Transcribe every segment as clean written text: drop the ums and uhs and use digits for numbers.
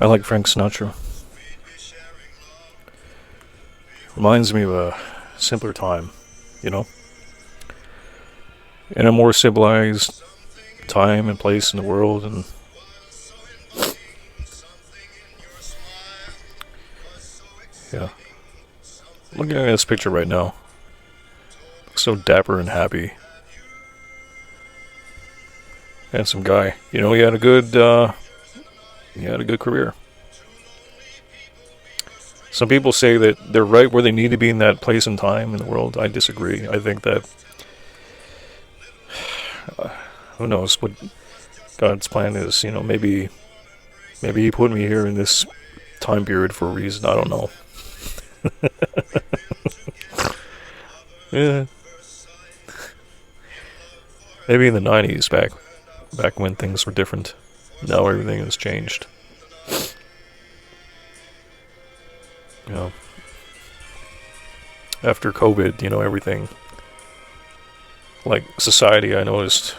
I like Frank Sinatra. Reminds me of a simpler time, you know, in a more civilized time and place in the world. And yeah, looking at this picture right now, looks so dapper and happy. Handsome guy. You know, he had a good career. Some people say that they're right where they need to be in that place and time in the world. I disagree. I think that who knows what God's plan is. You know, maybe He put me here in this time period for a reason. I don't know. Yeah, maybe in the '90s, back when things were different. Now everything has changed. You know, after COVID, you know, everything like society, I noticed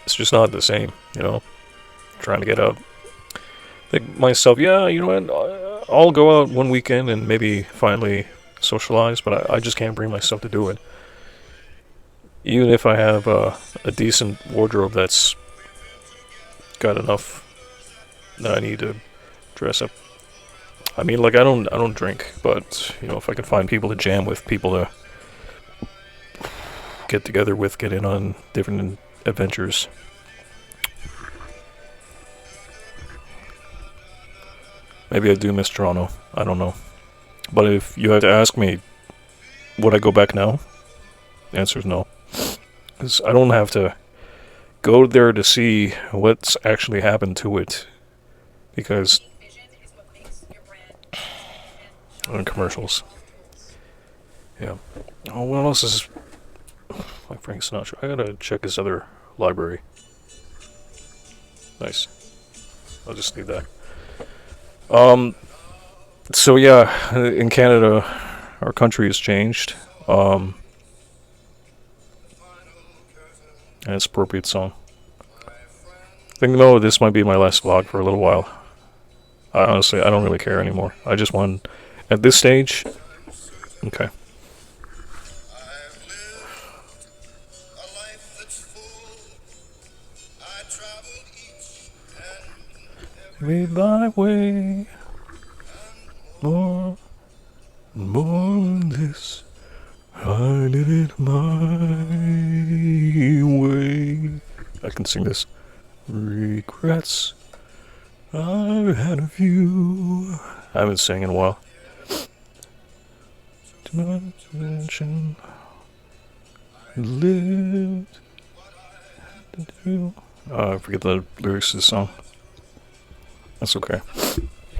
it's just not the same. You know, trying to get out. Think myself, yeah, you know what? I'll go out one weekend and maybe finally socialize, but I just can't bring myself to do it. Even if I have a decent wardrobe that's got enough that I need to dress up. I mean, like I don't drink, but you know, if I can find people to jam with, people to get together with, get in on different adventures. Maybe I do miss Toronto. I don't know. But if you had to ask me, would I go back now? The answer is no. Because I don't have to go there to see what's actually happened to it. Because on commercials. Yeah. Oh, what else is like Frank Sinatra? I gotta check his other library. Nice. I'll just leave that. So yeah, in Canada, our country has changed. And it's an appropriate song. I think no, this might be my last vlog for a little while. I don't really care anymore. I just want, at this stage, okay. Way by way, more than this. I did it my way. I can sing this. Regrets, I've had a few. I haven't sang in a while. Too much attention. Lived to do. I forget the lyrics to the song. That's okay.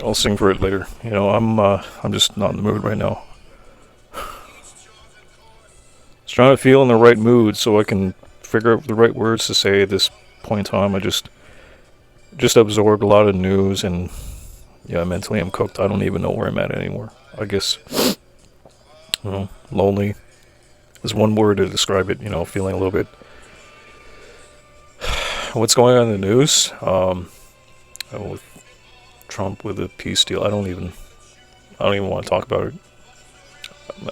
I'll sing for it later. You know, I'm just not in the mood right now. Just trying to feel in the right mood so I can figure out the right words to say at this point in time. I just absorbed a lot of news, and yeah, mentally I'm cooked. I don't even know where I'm at anymore. I guess, you know, lonely is one word to describe it. You know, feeling a little bit. What's going on in the news? With Trump with the peace deal. I don't even want to talk about it.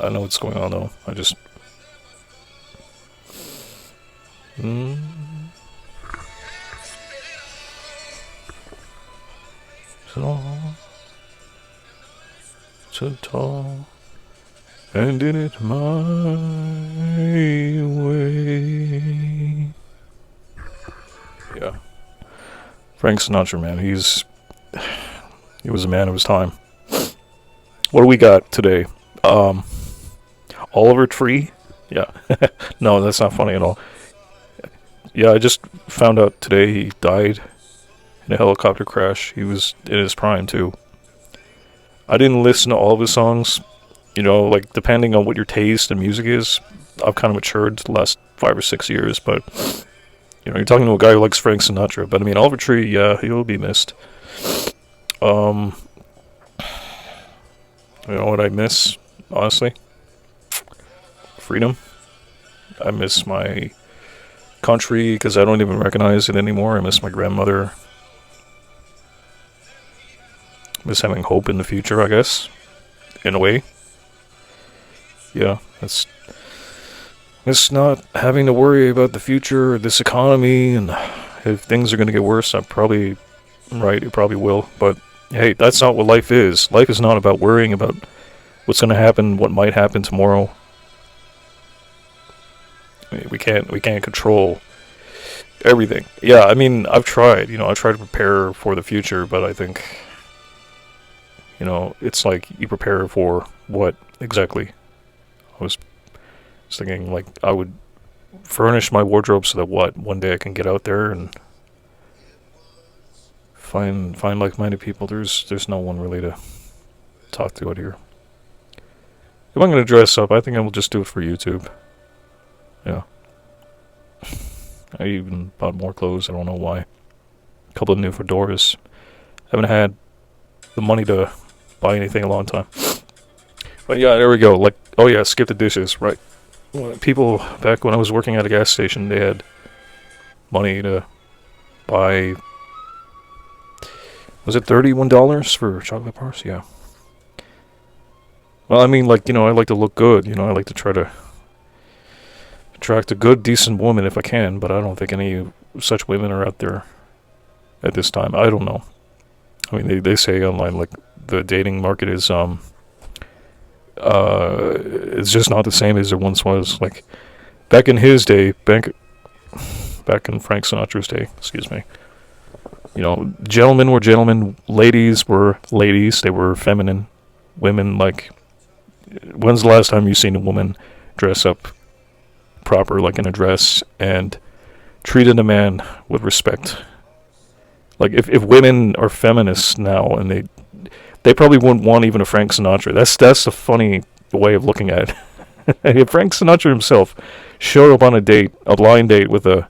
I know what's going on though. I just. So tall, and did it my way. Yeah, Frank Sinatra, man, he was a man of his time. What do we got today? Oliver Tree? Yeah, no, that's not funny at all. Yeah, I just found out today he died in a helicopter crash. He was in his prime too. I didn't listen to all of his songs. You know, like depending on what your taste in music is, I've kind of matured the last 5 or 6 years. But you know, you're talking to a guy who likes Frank Sinatra. But I mean, Oliver Tree, yeah, he will be missed. You know what I miss, honestly? Freedom. I miss my country because I don't even recognize it anymore. I miss my grandmother. Miss having hope in the future, I guess. In a way. Yeah, it's not having to worry about the future, this economy, and if things are going to get worse. I'm probably right, it probably will. But hey, that's not what life is. Life is not about worrying about what's going to happen, what might happen tomorrow. I mean, we can't control everything. Yeah, I mean, I've tried. I tried to prepare for the future, but I think, it's like you prepare for what exactly? I was thinking like I would furnish my wardrobe so that one day I can get out there and find like-minded people. There's no one really to talk to out here. If I'm gonna dress up, I think I will just do it for YouTube. Yeah. I even bought more clothes. I don't know why. A couple of new fedoras. Haven't had the money to buy anything in a long time. But yeah, there we go. Like, oh yeah, skip the dishes, right? People back when I was working at a gas station, they had money to buy. Was it $31 for chocolate bars? Yeah. Well, I mean, like, I like to look good. I like to try to attract a good, decent woman if I can, but I don't think any such women are out there at this time. I don't know. I mean, they say online, like, the dating market is, it's just not the same as it once was. Like, back in his day, back in Frank Sinatra's day, excuse me, gentlemen were gentlemen, ladies were ladies, they were feminine. Women, like, when's the last time you seen a woman dress up proper, like in a dress, and treated a man with respect? Like, if women are feminists now, and they probably wouldn't want even a Frank Sinatra. That's a funny way of looking at it. If Frank Sinatra himself showed up on a blind date with a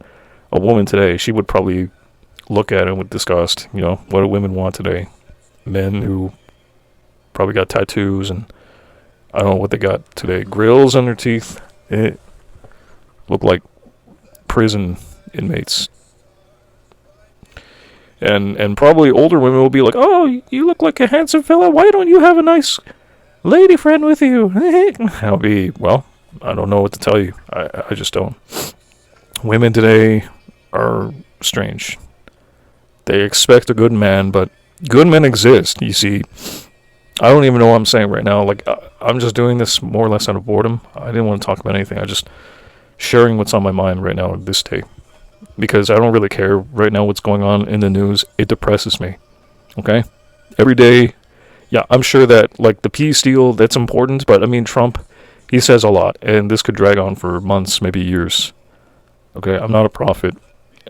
woman today, she would probably look at him with disgust. What do women want today? Men who probably got tattoos, and I don't know what they got today. Grills on their teeth. It look like prison inmates. And probably older women will be like, oh, you look like a handsome fella. Why don't you have a nice lady friend with you? I'll be, well, I don't know what to tell you. I just don't. Women today are strange. They expect a good man, but good men exist. You see, I don't even know what I'm saying right now. Like, I'm just doing this more or less out of boredom. I didn't want to talk about anything. I just sharing what's on my mind right now this day. Because I don't really care right now what's going on in the news. It depresses me. Okay? Every day, yeah, I'm sure that, like, the peace deal, that's important. But, I mean, Trump, he says a lot. And this could drag on for months, maybe years. Okay? I'm not a prophet.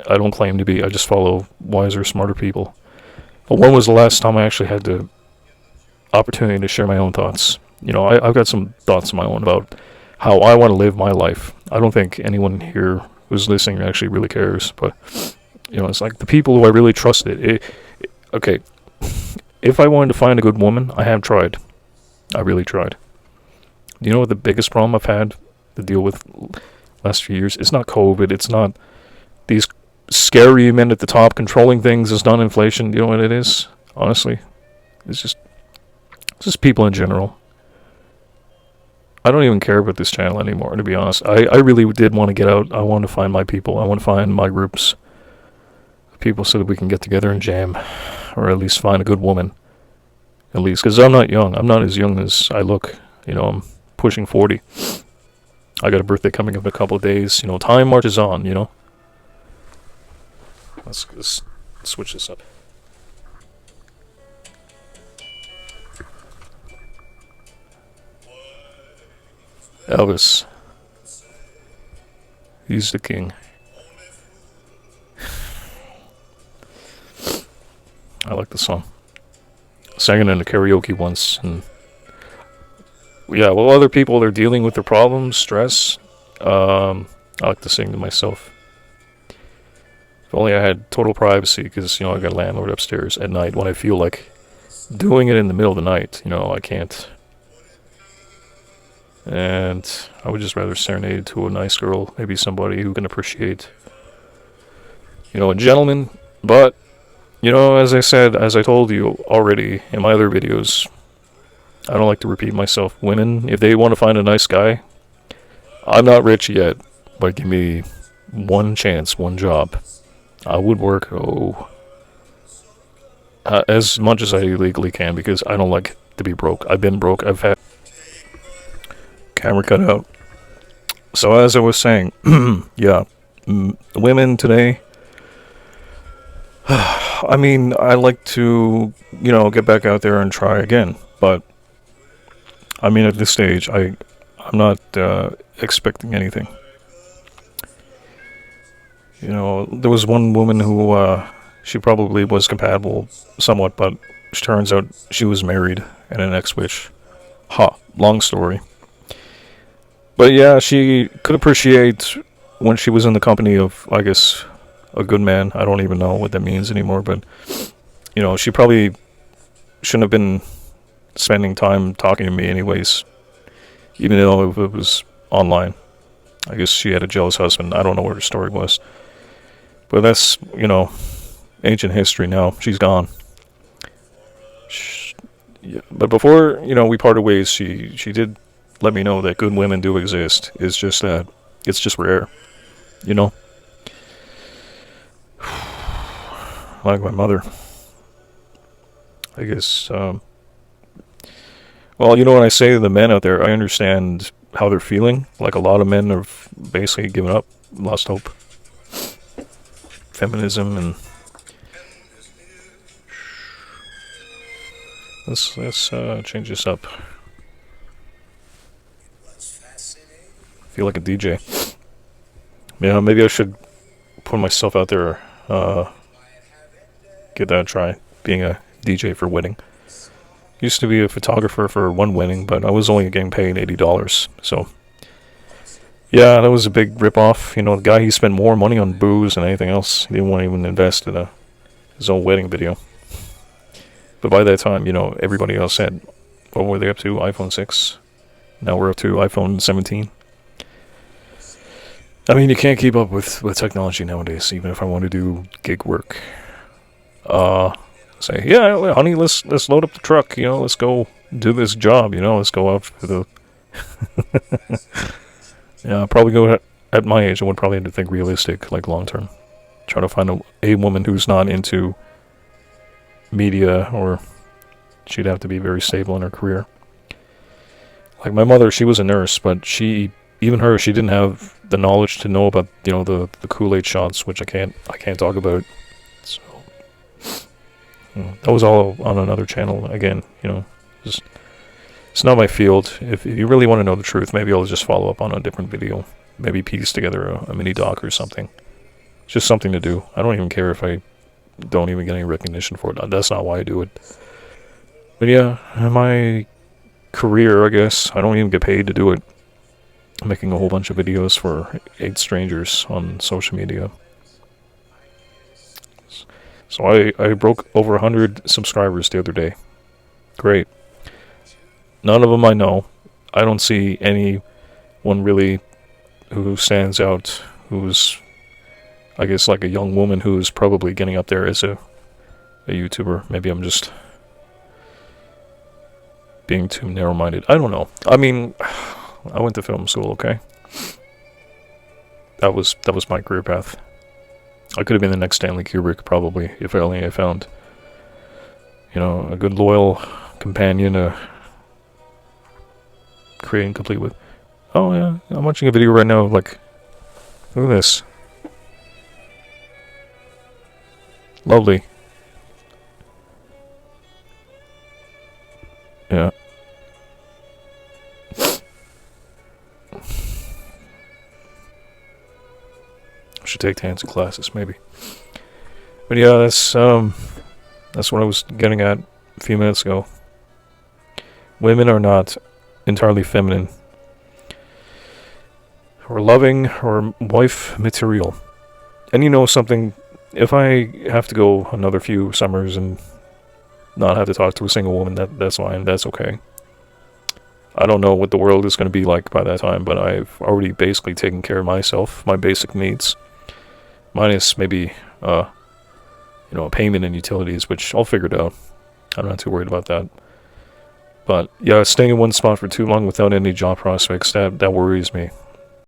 I don't claim to be. I just follow wiser, smarter people. But when was the last time I actually had the opportunity to share my own thoughts? I've got some thoughts of my own about how I want to live my life. I don't think anyone here who's listening actually really cares, but it's like the people who I really trusted. Okay, if I wanted to find a good woman, I have tried. I really tried. Do you know what the biggest problem I've had to deal with last few years? It's not COVID. It's not these scary men at the top controlling things. It's not inflation. Do you know what it is? Honestly, it's just people in general. I don't even care about this channel anymore, to be honest. I really did want to get out. I want to find my people. I want to find my groups of people so that we can get together and jam. Or at least find a good woman. At least. Because I'm not young. I'm not as young as I look. I'm pushing 40. I got a birthday coming up in a couple of days. Time marches on, Let's switch this up. Elvis. He's the king. I like the song. Sang it in a karaoke once, and yeah, well, other people, they're dealing with their problems, stress. I like to sing to myself. If only I had total privacy, because I got a landlord upstairs at night. When I feel like doing it in the middle of the night, I can't. And I would just rather serenade to a nice girl, maybe somebody who can appreciate, a gentleman. But As I said, as I told you already in my other videos, I don't like to repeat myself. Women, if they want to find a nice guy, I'm not rich yet, but give me one chance, one job. I would work, as much as I legally can, because I don't like to be broke. I've been broke. I've had camera cut out. So as I was saying, yeah, women today, I mean, I like to, get back out there and try again. But, I mean, at this stage, I'm not expecting anything. There was one woman who, she probably was compatible somewhat, but it turns out she was married and an ex-witch. Long story. But yeah, she could appreciate when she was in the company of, I guess, a good man. I don't even know what that means anymore, but, she probably shouldn't have been spending time talking to me anyways, even though it was online. I guess she had a jealous husband. I don't know what her story was. But that's, ancient history now. She's gone. Yeah. But before, we parted ways, she did let me know that good women do exist. It's just that it's just rare, like my mother. I guess, well, when I say to the men out there, I understand how they're feeling. Like a lot of men have basically given up, lost hope. Feminism and let's change this up. Feel like a DJ. Yeah, maybe I should put myself out there. Give that a try. Being a DJ for wedding. Used to be a photographer for one wedding, but I was only getting paid $80. So, yeah, that was a big rip-off. The guy, he spent more money on booze than anything else. He didn't want to even invest in his own wedding video. But by that time, everybody else had, what were they up to? iPhone 6. Now we're up to iPhone 17. I mean, you can't keep up with technology nowadays, even if I want to do gig work. Say, yeah, honey, let's load up the truck, let's go do this job, let's go out for the... Yeah, I'll probably go at my age, I would probably have to think realistic, like long term. Try to find a woman who's not into media, or she'd have to be very stable in her career. Like my mother, she was a nurse, but she didn't have the knowledge to know about, the Kool-Aid shots, which I can't talk about. So, that was all on another channel. Again, just, it's not my field. If you really want to know the truth, maybe I'll just follow up on a different video. Maybe piece together a mini doc or something. It's just something to do. I don't even care if I don't even get any recognition for it. That's not why I do it. But yeah, my career, I guess, I don't even get paid to do it. I'm making a whole bunch of videos for 8 strangers on social media. So I broke over 100 subscribers the other day. Great. None of them I know. I don't see anyone really who stands out, who's, I guess, like a young woman who's probably getting up there as a YouTuber. Maybe I'm just being too narrow-minded. I don't know. I mean, I went to film school, okay? That was my career path. I could have been the next Stanley Kubrick, probably, if I only had found, a good loyal companion, creating complete with... Oh, yeah, I'm watching a video right now, like, look at this. Lovely. Yeah. I should take dancing classes, maybe. But yeah, that's what I was getting at a few minutes ago. Women are not entirely feminine, or loving, or wife material. And something, if I have to go another few summers and not have to talk to a single woman, that's fine, that's okay. I don't know what the world is going to be like by that time, but I've already basically taken care of myself, my basic needs. Minus maybe, payment and utilities, which I'll figure it out. I'm not too worried about that. But yeah, staying in one spot for too long without any job prospects, that worries me.